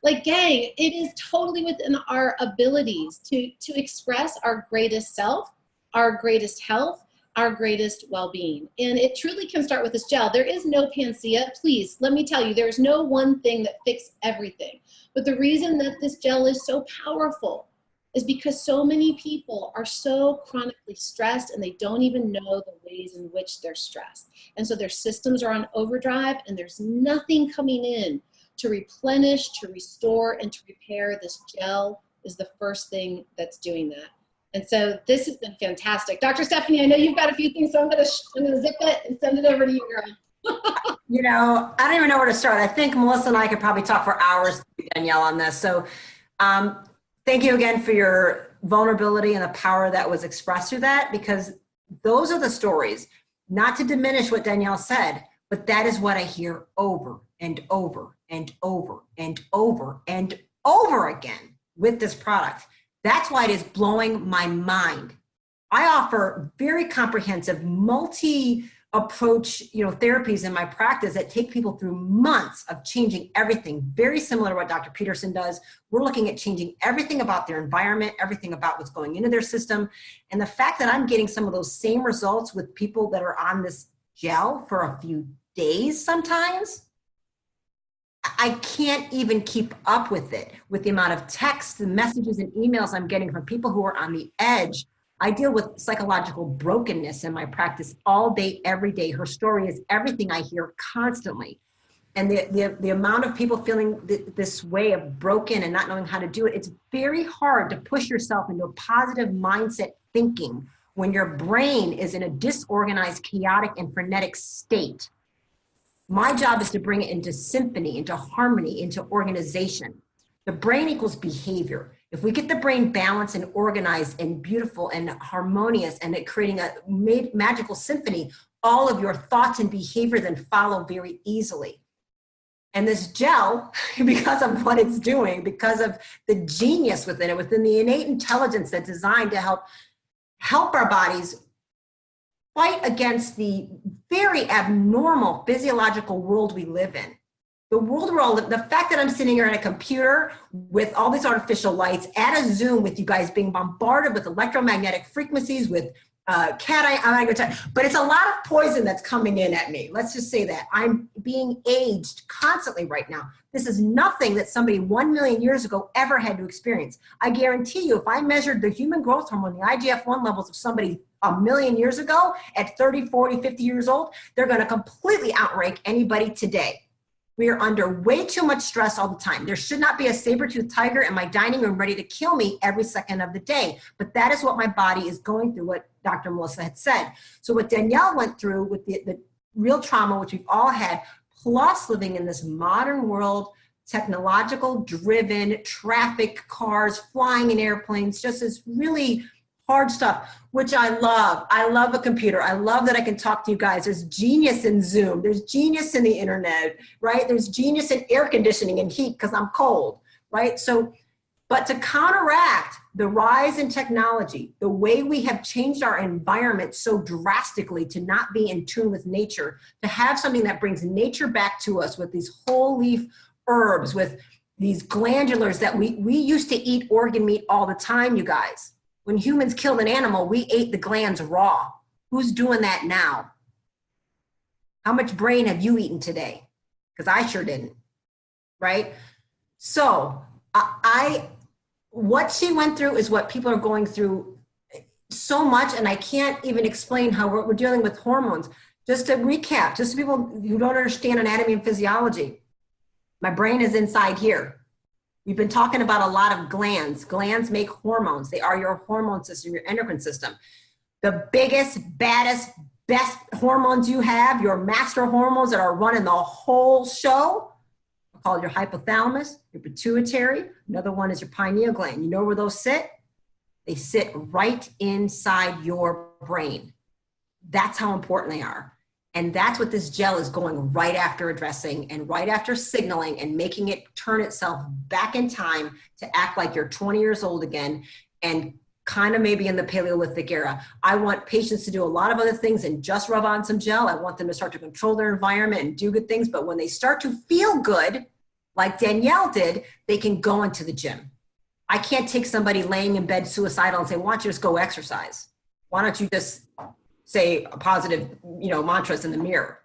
Like, gang, it is totally within our abilities to express our greatest self, our greatest health, our greatest well-being. And it truly can start with this gel. There is no panacea. Please, let me tell you, there's no one thing that fixes everything. But the reason that this gel is so powerful is because so many people are so chronically stressed and they don't even know the ways in which they're stressed. And so their systems are on overdrive and there's nothing coming in to replenish, to restore, and to repair. This gel is the first thing that's doing that. And so this has been fantastic. Dr. Stephanie, I know you've got a few things, so I'm gonna zip it and send it over to you, girl. You know, I don't even know where to start. I think Melissa and I could probably talk for hours, Danielle, on this. So thank you again for your vulnerability and the power that was expressed through that, because those are the stories, not to diminish what Danielle said, but that is what I hear over and over and over and over and over again with this product. That's why it is blowing my mind. I offer very comprehensive multi-approach, therapies in my practice that take people through months of changing everything, very similar to what Dr. Peterson does. We're looking at changing everything about their environment, everything about what's going into their system. And the fact that I'm getting some of those same results with people that are on this gel for a few days sometimes, I can't even keep up with it, with the amount of texts and messages and emails I'm getting from people who are on the edge. I deal with psychological brokenness in my practice all day, every day. Her story is everything I hear constantly. And the amount of people feeling this way of broken and not knowing how to do it, it's very hard to push yourself into a positive mindset thinking when your brain is in a disorganized, chaotic, and frenetic state. My job is to bring it into symphony, into harmony, into organization. The brain equals behavior. If we get the brain balanced and organized and beautiful and harmonious and creating a magical symphony, all of your thoughts and behavior then follow very easily. And this gel, because of what it's doing, because of the genius within it, within the innate intelligence that's designed to help our bodies fight against the very abnormal physiological world we live in. The world we're all living, the fact that I'm sitting here at a computer with all these artificial lights, at a Zoom with you guys being bombarded with electromagnetic frequencies, with but it's a lot of poison that's coming in at me. Let's just say that. I'm being aged constantly right now. This is nothing that somebody 1 million years ago ever had to experience. I guarantee you, if I measured the human growth hormone, the IGF-1 levels of somebody 1 million years ago at 30, 40, 50 years old, they're going to completely outrank anybody today. We are under way too much stress all the time. There should not be a saber-toothed tiger in my dining room ready to kill me every second of the day. But that is what my body is going through, what Dr. Melissa had said. So what Danielle went through with the real trauma, which we've all had, plus living in this modern world, technological driven, traffic, cars, flying in airplanes, just this really hard stuff, which I love. I love a computer. I love that I can talk to you guys. There's genius in Zoom. There's genius in the internet, right? There's genius in air conditioning and heat because I'm cold, right? So, but to counteract the rise in technology, the way we have changed our environment so drastically to not be in tune with nature, to have something that brings nature back to us with these whole leaf herbs, with these glandulars that we used to eat organ meat all the time, you guys. When humans killed an animal, we ate the glands raw. Who's doing that now? How much brain have you eaten today? Because I sure didn't, right? So what she went through is what people are going through so much, and I can't even explain how we're dealing with hormones. Just to recap, just so people who don't understand anatomy and physiology, my brain is inside here. We've been talking about a lot of glands. Glands make hormones. They are your hormone system, your endocrine system. The biggest, baddest, best hormones you have, your master hormones that are running the whole show, are called your hypothalamus, your pituitary. Another one is your pineal gland. You know where those sit? They sit right inside your brain. That's how important they are. And that's what this gel is going right after addressing and right after signaling and making it turn itself back in time to act like you're 20 years old again and kind of maybe in the Paleolithic era. I want patients to do a lot of other things and just rub on some gel. I want them to start to control their environment and do good things. But when they start to feel good, like Danielle did, they can go into the gym. I can't take somebody laying in bed suicidal and say, why don't you just go exercise? Why don't you just say positive, mantras in the mirror.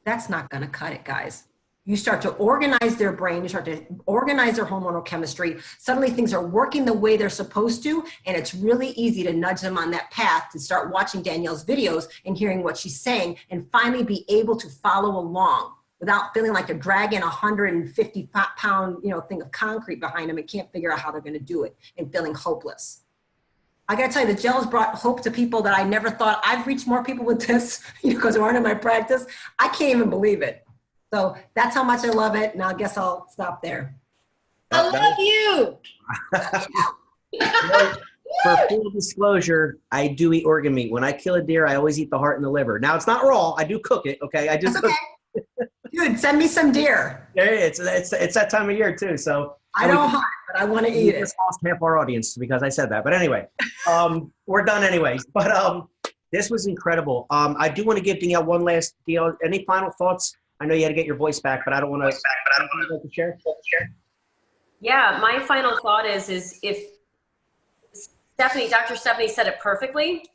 That's not going to cut it, guys. You start to organize their brain, you start to organize their hormonal chemistry. Suddenly things are working the way they're supposed to, and it's really easy to nudge them on that path to start watching Danielle's videos and hearing what she's saying and finally be able to follow along without feeling like they're dragging a 150-pound, thing of concrete behind them and can't figure out how they're going to do it and feeling hopeless. I got to tell you, the gel has brought hope to people that I never thought. I've reached more people with this, because they aren't in my practice. I can't even believe it. So that's how much I love it. And I guess I'll stop there. I love you. For full disclosure, I do eat organ meat. When I kill a deer, I always eat the heart and the liver. Now, it's not raw. I do cook it, okay? I do cook it. Dude, send me some deer. Yeah, it's that time of year, too. So I don't hunt, but I want to eat it. Just lost half our audience because I said that. But anyway, we're done anyways. But this was incredible. I do want to give Danielle one last deal. Any final thoughts? I know you had to get your voice back, but I don't want to share. Yeah, my final thought is if Dr. Stephanie said it perfectly.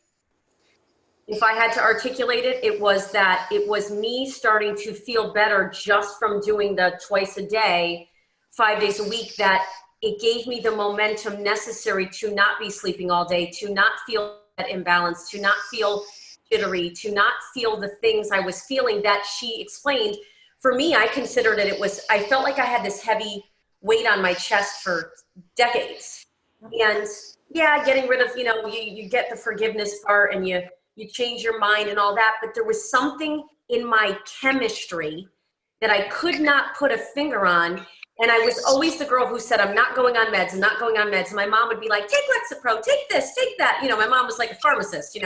If I had to articulate it, it was that it was me starting to feel better just from doing the twice a day, 5 days a week, that it gave me the momentum necessary to not be sleeping all day, to not feel that imbalance, to not feel jittery, to not feel the things I was feeling that she explained. For me, I considered it I felt like I had this heavy weight on my chest for decades. And yeah, getting rid of, you get the forgiveness part and you change your mind and all that, but there was something in my chemistry that I could not put a finger on. And I was always the girl who said, I'm not going on meds, I'm not going on meds. And my mom would be like, take Lexapro, take this, take that. My mom was like a pharmacist,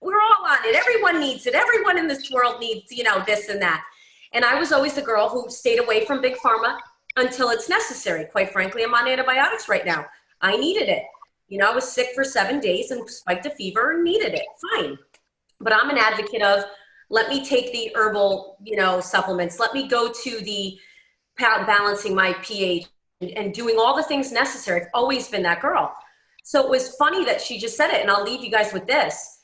we're all on it. Everyone needs it. Everyone in this world needs, this and that. And I was always the girl who stayed away from big pharma until it's necessary. Quite frankly, I'm on antibiotics right now. I needed it. I was sick for 7 days and spiked a fever and needed it. Fine. But I'm an advocate of, let me take the herbal, supplements. Let me go to the balancing my pH and doing all the things necessary. I've always been that girl. So it was funny that she just said it, and I'll leave you guys with this.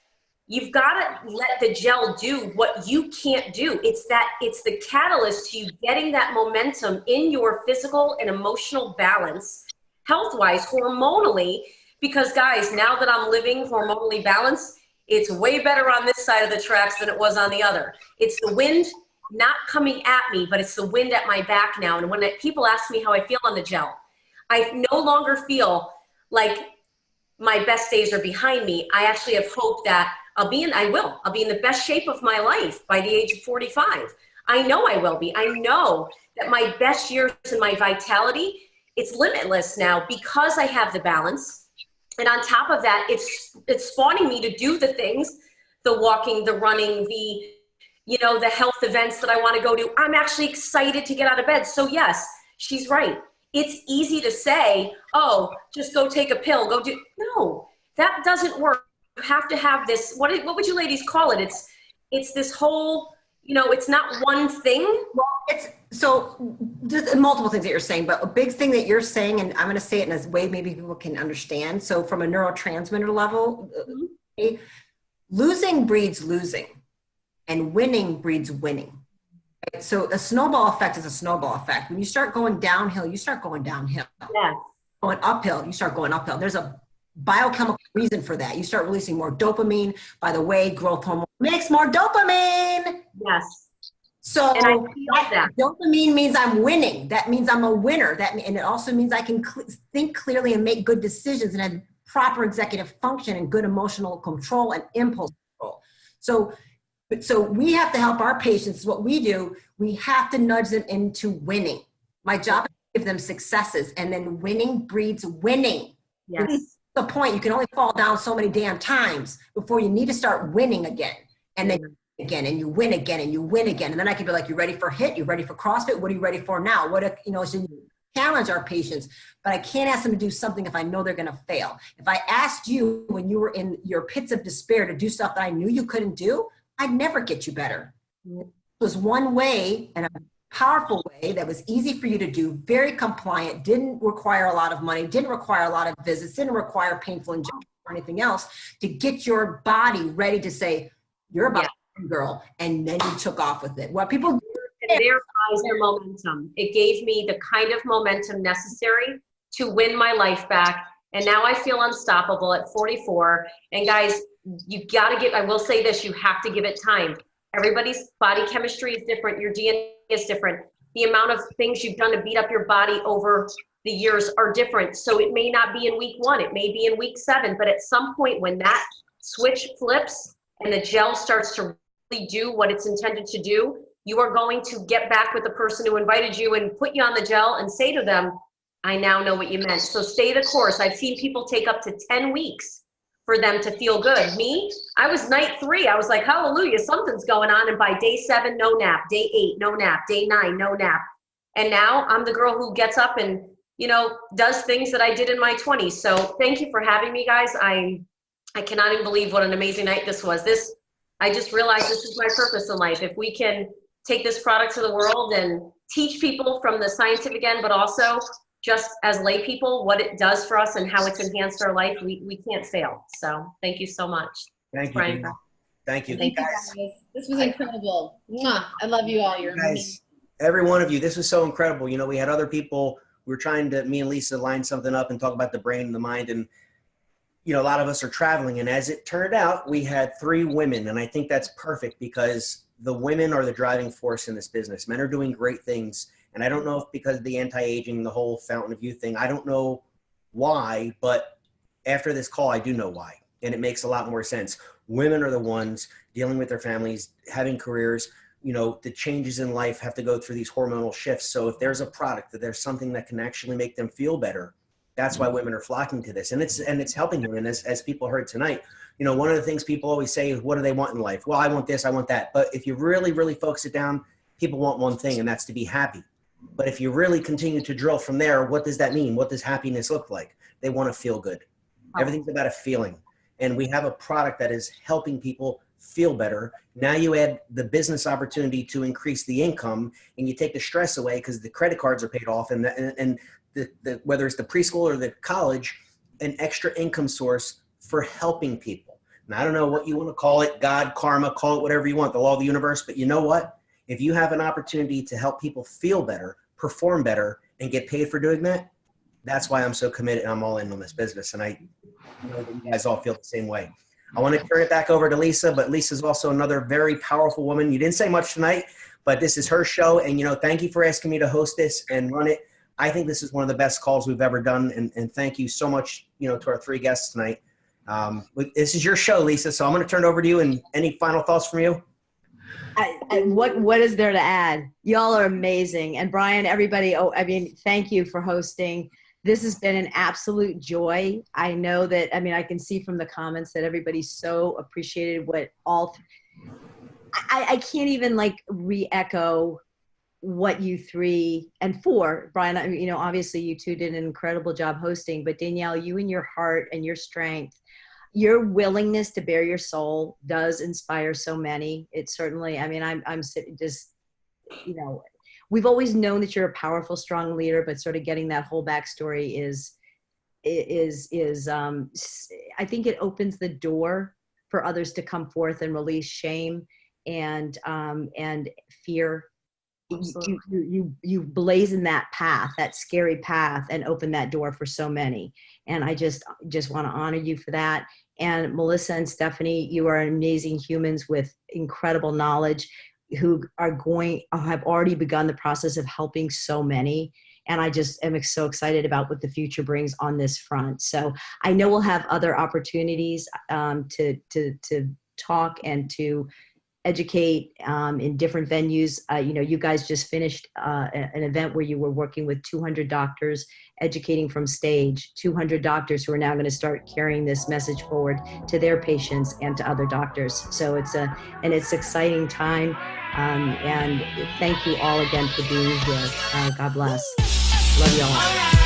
You've got to let the gel do what you can't do. It's the catalyst to you getting that momentum in your physical and emotional balance, health-wise, hormonally, because guys, now that I'm living hormonally balanced, it's way better on this side of the tracks than it was on the other. It's the wind not coming at me, but it's the wind at my back now. And when people ask me how I feel on the gel, I no longer feel like my best days are behind me. I actually have hope that I'll be in the best shape of my life by the age of 45. I know I will be. I know that my best years and my vitality, it's limitless now because I have the balance. And on top of that, it's spawning me to do the things, the walking, the running, the health events that I want to go to. I'm actually excited to get out of bed. So yes, she's right. It's easy to say, oh, just go take a pill, no, that doesn't work. You have to have this, what would you ladies call it? It's this whole, it's not one thing. Well, so just multiple things that you're saying, but a big thing that you're saying, and I'm going to say it in a way maybe people can understand. So from a neurotransmitter level, losing breeds losing and winning breeds winning. Right? So a snowball effect is a snowball effect. When you start going downhill, you start going downhill. Yeah. Going uphill, you start going uphill. There's a biochemical reason for that. You start releasing more dopamine. By the way, growth hormone makes more dopamine. Yes. So and I feel that dopamine means I'm winning. That means I'm a winner. And it also means I can think clearly and make good decisions and have proper executive function and good emotional control and impulse control. So we have to help our patients. What we do, we have to nudge them into winning. My job is to give them successes, and then winning breeds winning. Yes. The point, you can only fall down so many damn times before you need to start winning again. And then again, and you win again, and you win again. And then I can be like, you ready for HIIT? You ready for CrossFit? What are you ready for now? So challenge our patients, but I can't ask them to do something if I know they're going to fail. If I asked you when you were in your pits of despair to do stuff that I knew you couldn't do, I'd never get you better. It was one way, and a powerful way that was easy for you to do, very compliant, didn't require a lot of money, didn't require a lot of visits, didn't require painful injections or anything else, to get your body ready to say, You're about to girl. And then you took off with it. What people do. And there lies the momentum. It gave me the kind of momentum necessary to win my life back. And now I feel unstoppable at 44. And guys, you gotta I will say this, you have to give it time. Everybody's body chemistry is different. Your DNA is different. The amount of things you've done to beat up your body over the years are different. So it may not be in week 1, it may be in week 7, but at some point when that switch flips and the gel starts to really do what it's intended to do, you are going to get back with the person who invited you and put you on the gel and say to them, I now know what you meant. So stay the course. I've seen people take up to 10 weeks for them to feel good. Me, I was night 3. I was like, hallelujah, something's going on. And by day 7, no nap. Day 8, no nap. Day 9, no nap. And now I'm the girl who gets up and, you know, does things that I did in my 20s. So thank you for having me, guys. I cannot even believe what an amazing night this was. I just realized this is my purpose in life. If we can take this product to the world and teach people from the scientific end, but also just as lay people, what it does for us and how it's enhanced our life, we can't fail. So thank you so much. Thank you. Brian. Thank you. Thank you guys. This was incredible. Mwah. I love you all. You're amazing. Guys, every one of you, this was so incredible. You know, we had other people, we were trying to, me and Lisa, line something up and talk about the brain and the mind. And, you know, a lot of us are traveling. And as it turned out, we had 3 women. And I think that's perfect because the women are the driving force in this business. Men are doing great things. And I don't know if because of the anti-aging, the whole fountain of youth thing, I don't know why, but after this call, I do know why. And it makes a lot more sense. Women are the ones dealing with their families, having careers. You know, the changes in life have to go through these hormonal shifts. So if there's a product, that there's something that can actually make them feel better, that's why women are flocking to this. And it's helping them. And as people heard tonight, you know, one of the things people always say is, what do they want in life? Well, I want this, I want that. But if you really, really focus it down, people want one thing, and that's to be happy. But if you really continue to drill from there, what does that mean? What does happiness look like? They want to feel good. Everything's about a feeling. And we have a product that is helping people feel better. Now you add the business opportunity to increase the income, and you take the stress away because the credit cards are paid off, and the whether it's the preschool or the college, an extra income source for helping people. Now, I don't know what you want to call it, God, karma, call it whatever you want, the law of the universe, but you know what? If you have an opportunity to help people feel better, perform better, and get paid for doing that, that's why I'm so committed and I'm all in on this business. And I know that you guys all feel the same way. I want to turn it back over to Lisa, but Lisa's also another very powerful woman. You didn't say much tonight, but this is her show. And, you know, thank you for asking me to host this and run it. I think this is one of the best calls we've ever done. And thank you so much, you know, to our 3 guests tonight. This is your show, Lisa. So I'm going to turn it over to you. And any final thoughts from you? What is there to add? Y'all are amazing. And Brian, everybody, thank you for hosting. This has been an absolute joy. I know that, I can see from the comments that everybody so appreciated what I can't even re-echo what you 3 and 4, Brian, obviously you 2 did an incredible job hosting, but Danielle, you and your heart and your strength, your willingness to bare your soul does inspire so many. It certainly, I'm just, we've always known that you're a powerful, strong leader, but sort of getting that whole backstory is I think it opens the door for others to come forth and release shame and fear. You blazon that path, that scary path, and open that door for so many. And I just want to honor you for that. And Melissa and Stephanie, you are amazing humans with incredible knowledge who have already begun the process of helping so many. And I just am so excited about what the future brings on this front. So I know we'll have other opportunities to talk and to educate in different venues. You guys just finished an event where you were working with 200 doctors, educating from stage, 200 doctors who are now going to start carrying this message forward to their patients and to other doctors. So it's an exciting time. And thank you all again for being here. God bless. Love you all.